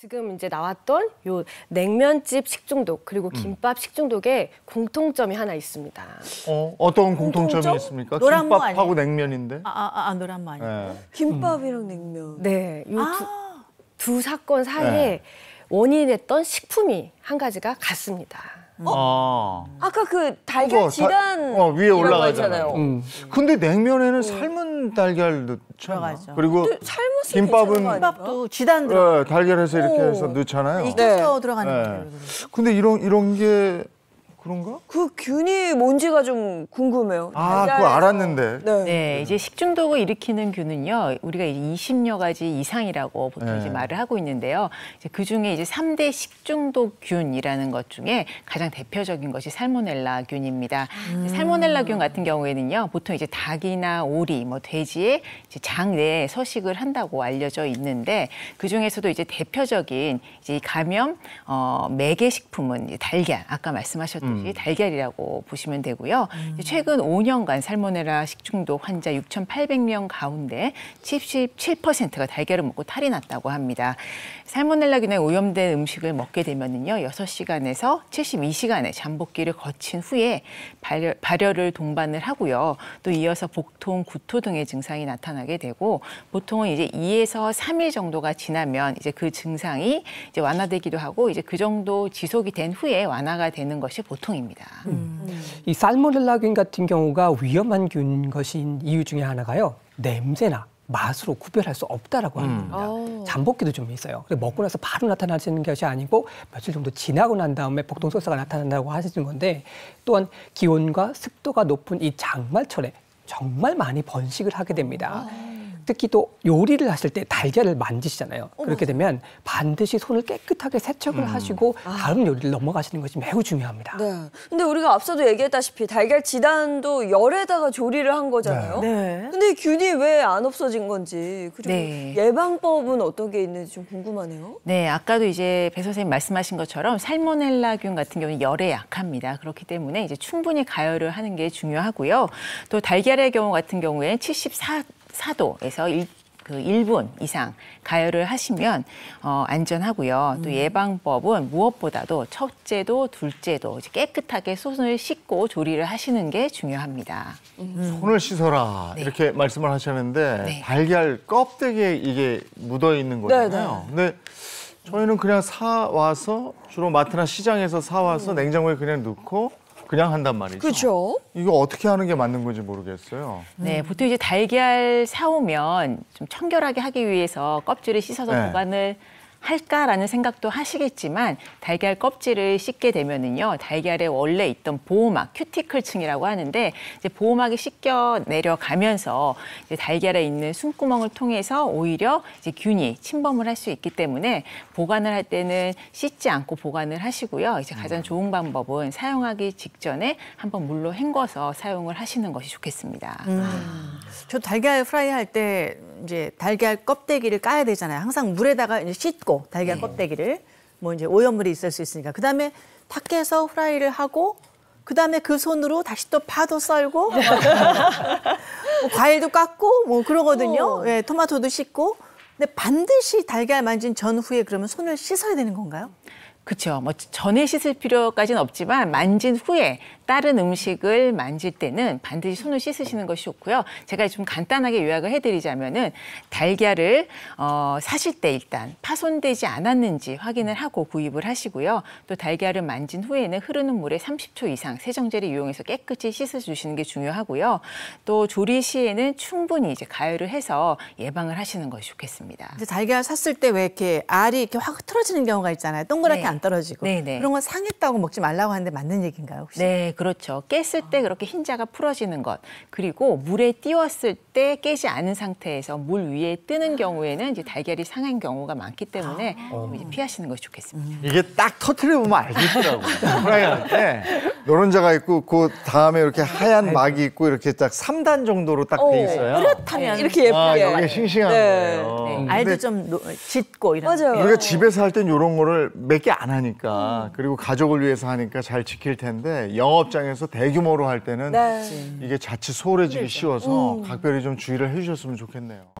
지금 이제 나왔던 요 냉면집 식중독 그리고 김밥 식중독에 공통점이 하나 있습니다. 어떤 공통점이 있습니까? 노란무 김밥하고 아니에요? 냉면인데? 노란무 아니에요? 네. 김밥이랑 냉면. 네, 요 두 사건 사이에 원인이 됐던 식품이 한 가지가 같습니다. 아까 그 달걀 지단 위에 올라가잖아요. 했잖아요. 근데 냉면에는 삶은 달걀 넣잖아. 들어가죠. 그리고 삶았을 김밥은 김밥도 지단 들어. 달걀에서 이렇게 해서 넣잖아요. 익혀서 들어가는 네. 거예요. 근데 이런 게 그런가? 그 균이 뭔지가 좀 궁금해요. 그거 달걀에서. 알았는데. 네, 이제 식중독을 일으키는 균은요, 우리가 이제 20여 가지 이상이라고 보통 이제 말을 하고 있는데요. 이제 그 중에 이제 3대 식중독균이라는 것 중에 가장 대표적인 것이 살모넬라균입니다. 살모넬라균 같은 경우에는요, 보통 이제 닭이나 오리, 뭐 돼지의 이제 장 내에 서식을 한다고 알려져 있는데, 그 중에서도 이제 대표적인 이제 이 감염 매개 식품은 이제 달걀, 아까 말씀하셨던 달걀이라고 보시면 되고요. 최근 5년간 살모넬라 식중독 환자 6,800명 가운데 77%가 달걀을 먹고 탈이 났다고 합니다. 살모넬라균에 오염된 음식을 먹게 되면은요, 6시간에서 72시간의 잠복기를 거친 후에 발열을 동반을 하고요. 또 이어서 복통, 구토 등의 증상이 나타나게 되고, 보통은 이제 2에서 3일 정도가 지나면 이제 그 증상이 이제 완화되기도 하고, 이제 그 정도 지속이 된 후에 완화가 되는 것이 보통입니다. 이 살모넬라균 같은 경우가 위험한 균 것인 이유 중에 하나가요, 냄새나 맛으로 구별할 수 없다라고 합니다. 잠복기도 좀 있어요. 먹고 나서 바로 나타나는 것이 아니고 며칠 정도 지나고 난 다음에 복통 설사가 나타난다고 하시는 건데, 또한 기온과 습도가 높은 이 장마철에 정말 많이 번식을 하게 됩니다. 특히 또 요리를 하실 때 달걀을 만지시잖아요. 그렇게 되면 반드시 손을 깨끗하게 세척을 하시고 다음 요리를 넘어가시는 것이 매우 중요합니다. 네. 근데 우리가 앞서도 얘기했다시피 달걀 지단도 열에다가 조리를 한 거잖아요. 네. 근데 균이 왜 안 없어진 건지, 그리고 네. 예방법은 어떤 게 있는지 좀 궁금하네요. 네, 아까도 이제 배 선생님 말씀하신 것처럼 살모넬라균 같은 경우는 열에 약합니다. 그렇기 때문에 이제 충분히 가열을 하는 게 중요하고요. 또 달걀의 경우 같은 경우에는 74도에서 1분 이상 가열을 하시면 안전하고요. 또 예방법은 무엇보다도 첫째도 둘째도 이제 깨끗하게 손을 씻고 조리를 하시는 게 중요합니다. 손을 씻어라 이렇게 말씀을 하셨는데, 네. 달걀 껍데기에 이게 묻어 있는 거잖아요. 근데 저희는 그냥 사와서 주로 마트나 시장에서 사와서 냉장고에 그냥 넣고 그냥 한단 말이죠. 그렇죠. 이거 어떻게 하는 게 맞는 건지 모르겠어요. 네, 보통 이제 달걀 사오면 좀 청결하게 하기 위해서 껍질을 씻어서 보관을 할까라는 생각도 하시겠지만, 달걀 껍질을 씻게 되면은요, 달걀에 원래 있던 보호막, 큐티클층이라고 하는데, 이제 보호막이 씻겨 내려가면서 이제 달걀에 있는 숨구멍을 통해서 오히려 이제 균이 침범을 할 수 있기 때문에 보관을 할 때는 씻지 않고 보관을 하시고요. 이제 가장 좋은 방법은 사용하기 직전에 한번 물로 헹궈서 사용을 하시는 것이 좋겠습니다. 저 달걀 프라이 할 때 이제 달걀 껍데기를 까야 되잖아요. 항상 물에다가 이제 씻고 달걀 껍데기를, 뭐 이제 오염물이 있을 수 있으니까. 그다음에 탁 깨서 프라이를 하고, 그다음에 그 손으로 다시 또 파도 썰고 뭐 과일도 깎고 뭐 그러거든요. 예, 토마토도 씻고. 근데 반드시 달걀 만진 전후에 그러면 손을 씻어야 되는 건가요? 그렇죠. 뭐 전에 씻을 필요까지는 없지만 만진 후에 다른 음식을 만질 때는 반드시 손을 씻으시는 것이 좋고요. 제가 좀 간단하게 요약을 해드리자면은, 달걀을 사실 때 일단 파손되지 않았는지 확인을 하고 구입을 하시고요. 또 달걀을 만진 후에는 흐르는 물에 30초 이상 세정제를 이용해서 깨끗이 씻어주시는 게 중요하고요. 또 조리 시에는 충분히 이제 가열을 해서 예방을 하시는 것이 좋겠습니다. 근데 달걀 샀을 때 왜 이렇게 알이 이렇게 확 틀어지는 경우가 있잖아요. 동그랗게 네. 안 떨어지고. 네네. 그런 건 상했다고 먹지 말라고 하는데 맞는 얘기인가요, 혹시? 네, 그렇죠. 깼을 때 그렇게 흰자가 풀어지는 것, 그리고 물에 띄웠을 때 깨지 않은 상태에서 물 위에 뜨는 경우에는 이제 달걀이 상한 경우가 많기 때문에 좀 이제 피하시는 것이 좋겠습니다. 이게 딱 터트려 보면 알겠더라고요. 프라이 할 때 노른자가 있고 그 다음에 이렇게 하얀 막이 있고 이렇게 딱 3단 정도로 딱 돼 있어요. 뚜렷하면 이렇게 예쁘게. 이게 싱싱한 거예요. 네. 알도 근데 좀 짙고 이런. 맞아요. 우리가 집에서 할 땐 이런 거를 몇 개 안 하니까, 그리고 가족을 위해서 하니까 잘 지킬 텐데, 영업장에서 대규모로 할 때는 이게 자칫 소홀해지기 쉬워서 각별히 좀 주의를 해주셨으면 좋겠네요.